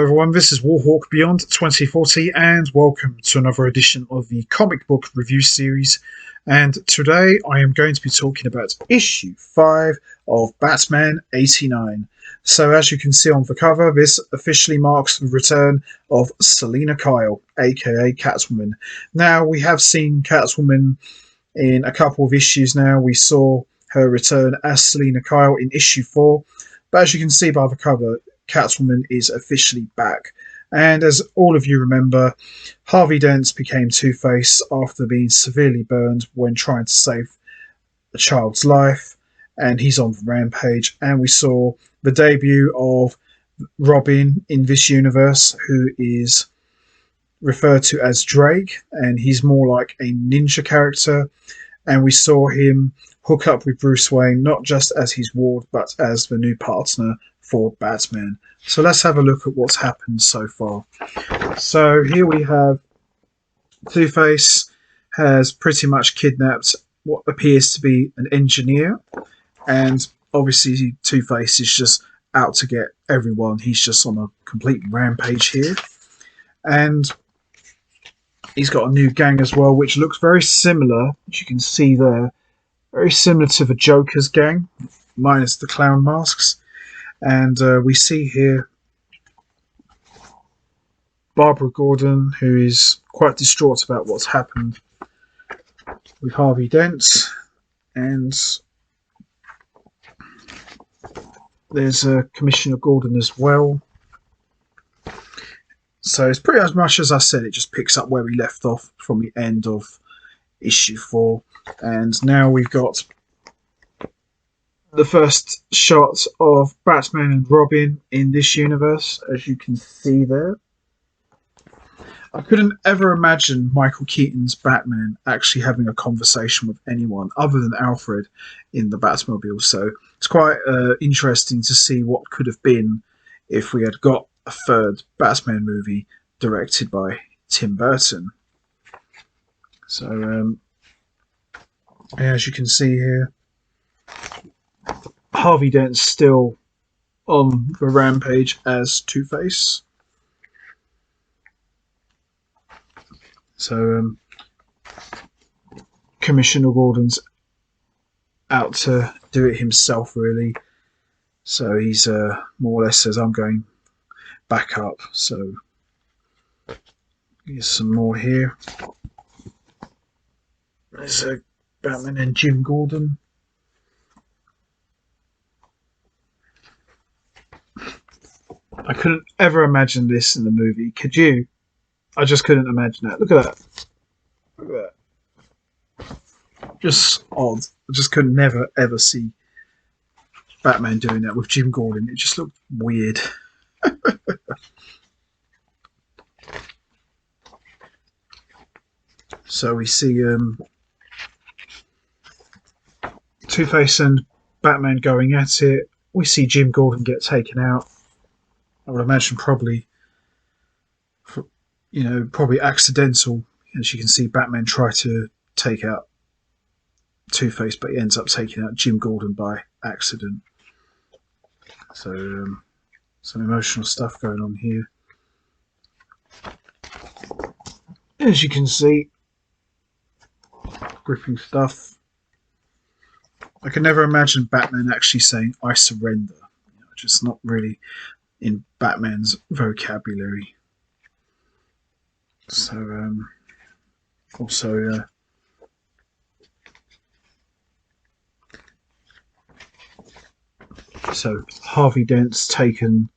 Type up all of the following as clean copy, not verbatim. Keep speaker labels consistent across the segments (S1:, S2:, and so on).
S1: everyone, this is Warhawk Beyond 2040 and welcome to another edition of the comic book review series. And today I am going to be talking about issue 5 of Batman 89. So as you can see on the cover, this officially marks the return of Selina Kyle, aka Catwoman. Now, we have seen Catwoman in a couple of issues now. We saw her return as Selina Kyle in issue 4, but as you can see by the cover, Catwoman is officially back. And as all of you remember, Harvey Dent became Two-Face after being severely burned when trying to save a child's life, and he's on the rampage. And we saw the debut of Robin in this universe, who is referred to as Drake, and he's more like a ninja character. And we saw him hook up with Bruce Wayne, not just as his ward, but as the new partner for Batman. So let's have a look at what's happened so far. So here we have Two-Face has pretty much kidnapped what appears to be an engineer, and obviously Two-Face is just out to get everyone. He's just on a complete rampage here, and he's got a new gang as well, which looks very similar, as you can see there, very similar to the Joker's gang, minus the clown masks. And we see here Barbara Gordon, who is quite distraught about what's happened with Harvey Dent. And there's Commissioner Gordon as well. So it's pretty much as I said, it just picks up where we left off from the end of issue 4. And now we've got the first shot of Batman and Robin in this universe, as you can see there. I couldn't ever imagine Michael Keaton's Batman actually having a conversation with anyone other than Alfred in the Batmobile, so it's quite interesting to see what could have been if we had got a third Batman movie directed by Tim Burton. So as you can see here, Harvey Dent's still on the rampage as Two-Face. So Commissioner Gordon's out to do it himself, really. So he's more or less says, I'm going back up. So here's some more here. There's Batman and Jim Gordon. I couldn't ever imagine this in the movie. Could you? I just couldn't imagine that. Look at that. Look at that. Just odd. I just could never ever see Batman doing that with Jim Gordon. It just looked weird. So we see Two-Face and Batman going at it. We see Jim Gordon get taken out. I would imagine probably accidental. As you can see, Batman try to take out Two-Face, but he ends up taking out Jim Gordon by accident. So some emotional stuff going on here. As you can see, gripping stuff. I can never imagine Batman actually saying, I surrender. Just not really in Batman's vocabulary. So also so Harvey Dent's taken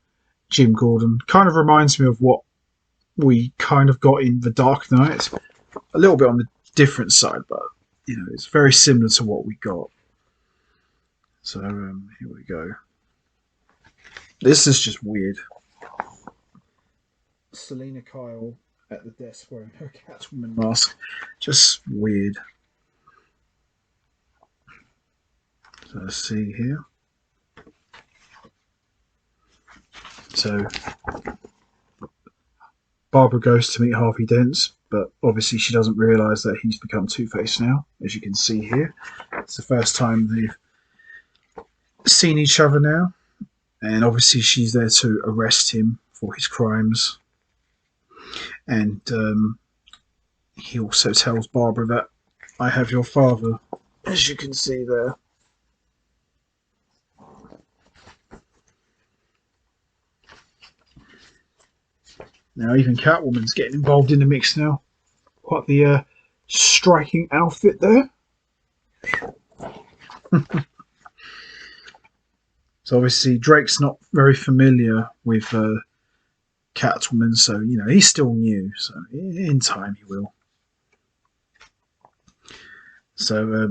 S1: Jim Gordon. Kind of reminds me of what we kind of got in The Dark Knight. A little bit on the different side, but it's very similar to what we got. So here we go. This is just weird. Selina Kyle at the desk wearing her Catwoman mask. Just weird. So let's see here. So Barbara goes to meet Harvey Dent, but obviously she doesn't realise that he's become Two-Face now, as you can see here. It's the first time they've seen each other now. And obviously she's there to arrest him for his crimes. And he also tells Barbara that I have your father, as you can see there. Now even Catwoman's getting involved in the mix now. Quite the striking outfit there. So obviously Drake's not very familiar with Catwoman, so you know he's still new. So in time he will. So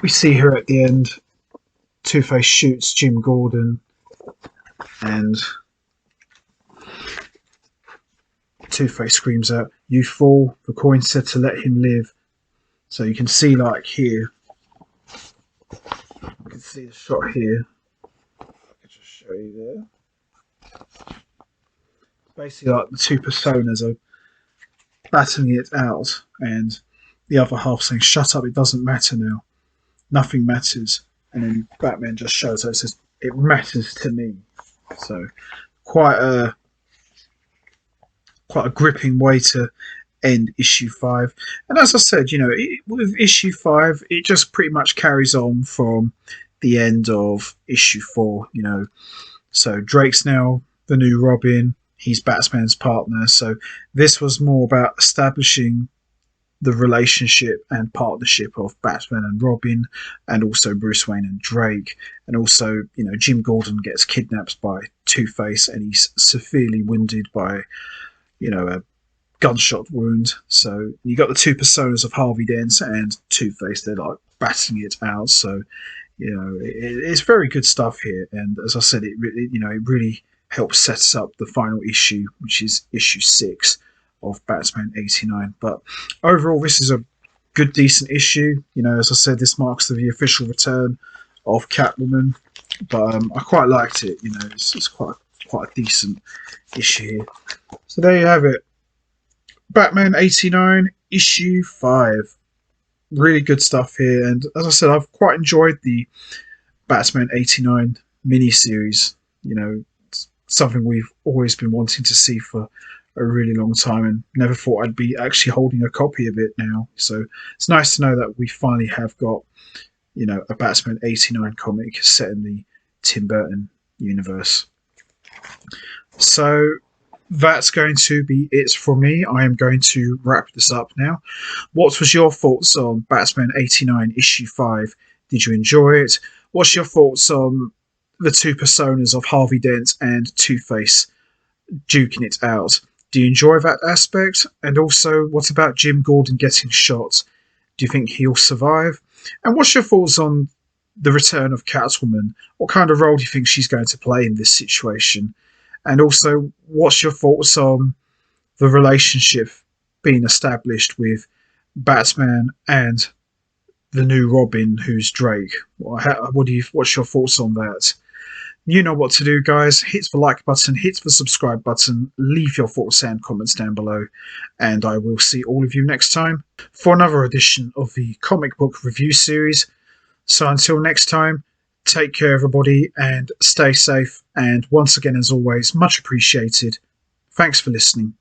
S1: we see her at the end. Two-Face shoots Jim Gordon, and Two-Face screams out, "You fool! The coin said to let him live." So you can see, like here, you can see the shot here. I can just show you there. Basically, like the two personas are battling it out, and the other half saying, "Shut up! It doesn't matter now. Nothing matters." And then Batman just shows her, says, "It matters to me." So quite a gripping way to end issue 5. And as I said, you know, with issue 5, it just pretty much carries on from the end of issue 4. You know, so Drake's now the new Robin. He's Batman's partner. So this was more about establishing the relationship and partnership of Batman and Robin, and also Bruce Wayne and Drake. And also, you know, Jim Gordon gets kidnapped by Two-Face, and he's severely wounded by, you know, a gunshot wound. So you got the two personas of Harvey Dent and Two-Face. They're like battling it out. So, you know, it's very good stuff here. And as I said, it really helps set up the final issue, which is issue 6 of Batman 89. But overall, this is a good, decent issue. You know, as I said, this marks the official return of Catwoman. But I quite liked it. You know, it's quite a decent issue here. So there you have it. Batman 89, issue 5. Really good stuff here. And as I said, I've quite enjoyed the Batman 89 miniseries. You know, it's something we've always been wanting to see for a really long time, and never thought I'd be actually holding a copy of it now. So it's nice to know that we finally have got, you know, a Batman 89 comic set in the Tim Burton universe. So that's going to be it for me. I am going to wrap this up now. What was your thoughts on Batman 89 issue 5? Did you enjoy it? What's your thoughts on the two personas of Harvey Dent and Two-Face duking it out? Do you enjoy that aspect? And also, what about Jim Gordon getting shot? Do you think he'll survive? And what's your thoughts on the return of Catwoman? What kind of role do you think she's going to play in this situation? And also, what's your thoughts on the relationship being established with Batman and the new Robin, who's Drake? What's your thoughts on that? You know what to do, guys. Hit the like button, hit the subscribe button, leave your thoughts and comments down below, and I will see all of you next time for another edition of the comic book review series. So until next time, take care, everybody, and stay safe. And once again, as always, much appreciated. Thanks for listening.